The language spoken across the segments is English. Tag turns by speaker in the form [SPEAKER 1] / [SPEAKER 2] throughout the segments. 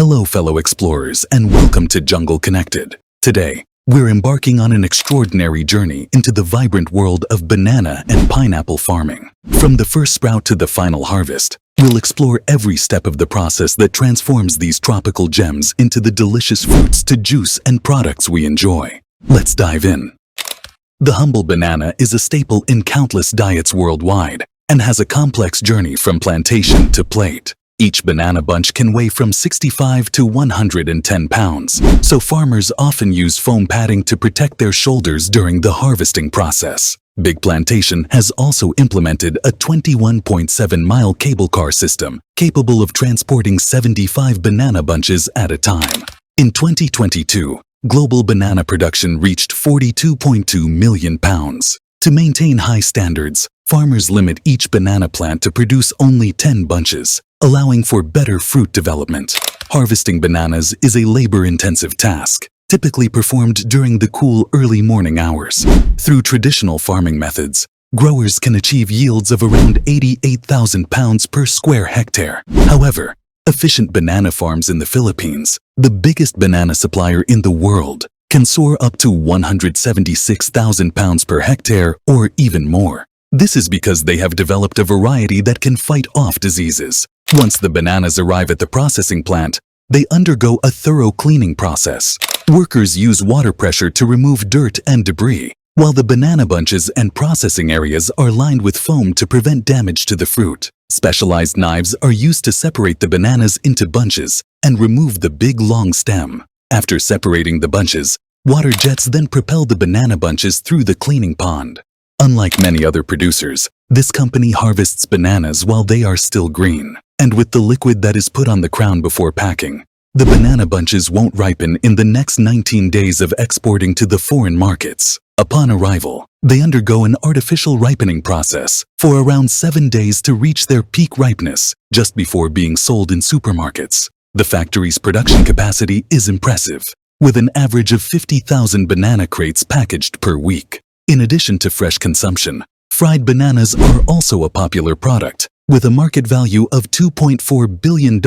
[SPEAKER 1] Hello fellow explorers and welcome to Jungle Connected. Today, we're embarking on an extraordinary journey into the vibrant world of banana and pineapple farming. From the first sprout to the final harvest, we'll explore every step of the process that transforms these tropical gems into the delicious fruits to juice and products we enjoy. Let's dive in. The humble banana is a staple in countless diets worldwide and has a complex journey from plantation to plate. Each banana bunch can weigh from 65 to 110 pounds, so farmers often use foam padding to protect their shoulders during the harvesting process. Big Plantation has also implemented a 21.7-mile cable car system capable of transporting 75 banana bunches at a time. In 2022, global banana production reached 42.2 million pounds. To maintain high standards, farmers limit each banana plant to produce only 10 bunches, allowing for better fruit development. Harvesting bananas is a labor-intensive task, typically performed during the cool early morning hours. Through traditional farming methods, growers can achieve yields of around 88,000 pounds per square hectare. However, efficient banana farms in the Philippines, the biggest banana supplier in the world, can soar up to 176,000 pounds per hectare or even more. This is because they have developed a variety that can fight off diseases. Once the bananas arrive at the processing plant, they undergo a thorough cleaning process. Workers use water pressure to remove dirt and debris, while the banana bunches and processing areas are lined with foam to prevent damage to the fruit. Specialized knives are used to separate the bananas into bunches and remove the big long stem. After separating the bunches, water jets then propel the banana bunches through the cleaning pond. Unlike many other producers, this company harvests bananas while they are still green, and with the liquid that is put on the crown before packing, the banana bunches won't ripen in the next 19 days of exporting to the foreign markets. Upon arrival, they undergo an artificial ripening process for around 7 days to reach their peak ripeness just before being sold in supermarkets. The factory's production capacity is impressive, with an average of 50,000 banana crates packaged per week. In addition to fresh consumption, fried bananas are also a popular product, with a market value of $2.4 billion in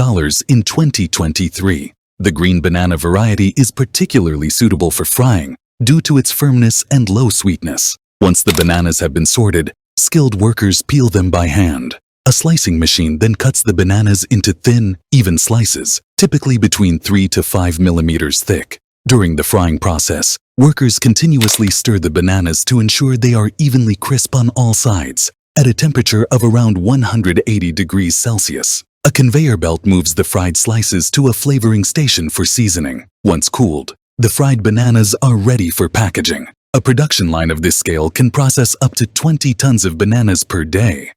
[SPEAKER 1] 2023. The green banana variety is particularly suitable for frying due to its firmness and low sweetness. Once the bananas have been sorted, skilled workers peel them by hand. A slicing machine then cuts the bananas into thin, even slices, typically between 3 to 5 millimeters thick. During the frying process, workers continuously stir the bananas to ensure they are evenly crisp on all sides, at a temperature of around 180 degrees Celsius. A conveyor belt moves the fried slices to a flavoring station for seasoning. Once cooled, the fried bananas are ready for packaging. A production line of this scale can process up to 20 tons of bananas per day.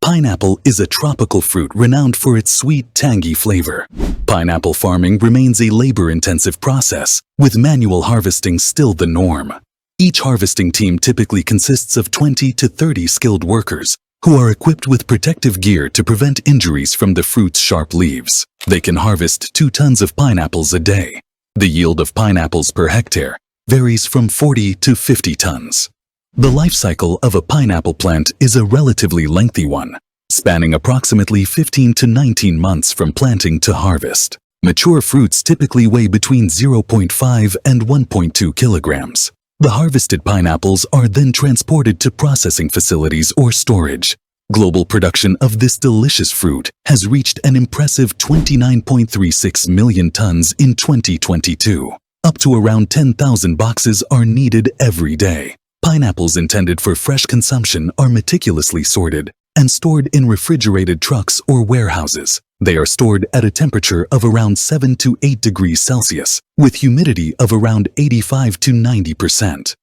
[SPEAKER 1] Pineapple is a tropical fruit renowned for its sweet, tangy flavor. Pineapple farming remains a labor-intensive process, with manual harvesting still the norm. Each harvesting team typically consists of 20 to 30 skilled workers who are equipped with protective gear to prevent injuries from the fruit's sharp leaves. They can harvest 2 tons of pineapples a day. The yield of pineapples per hectare varies from 40 to 50 tons. The life cycle of a pineapple plant is a relatively lengthy one, spanning approximately 15 to 19 months from planting to harvest. Mature fruits typically weigh between 0.5 and 1.2 kilograms. The harvested pineapples are then transported to processing facilities or storage. Global production of this delicious fruit has reached an impressive 29.36 million tons in 2022. Up to around 10,000 boxes are needed every day. Pineapples intended for fresh consumption are meticulously sorted and stored in refrigerated trucks or warehouses. They are stored at a temperature of around 7 to 8 degrees Celsius, with humidity of around 85 to 90%.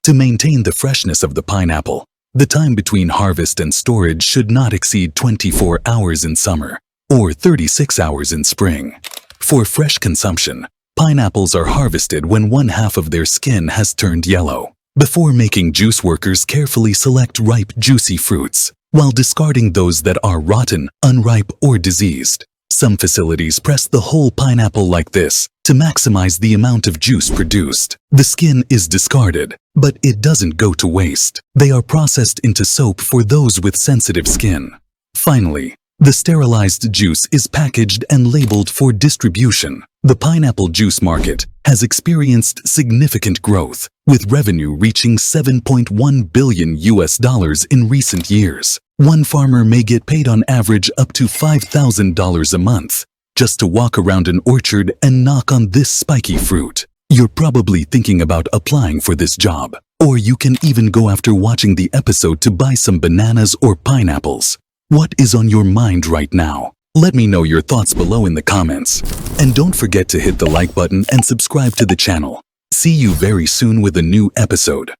[SPEAKER 1] To maintain the freshness of the pineapple, the time between harvest and storage should not exceed 24 hours in summer or 36 hours in spring. For fresh consumption, pineapples are harvested when one half of their skin has turned yellow. Before making juice, workers carefully select ripe, juicy fruits, while discarding those that are rotten, unripe, or diseased. Some facilities press the whole pineapple like this to maximize the amount of juice produced. The skin is discarded, but it doesn't go to waste. They are processed into soap for those with sensitive skin. Finally, The sterilized juice is packaged and labeled for distribution. The pineapple juice market has experienced significant growth, with revenue reaching $7.1 billion in recent years. One farmer may get paid on average up to $5,000 a month just to walk around an orchard and knock on this spiky fruit. You're probably thinking about applying for this job, or you can even go after watching the episode to buy some bananas or pineapples. What is on your mind right now? Let me know your thoughts below in the comments. And don't forget to hit the like button and subscribe to the channel. See you very soon with a new episode.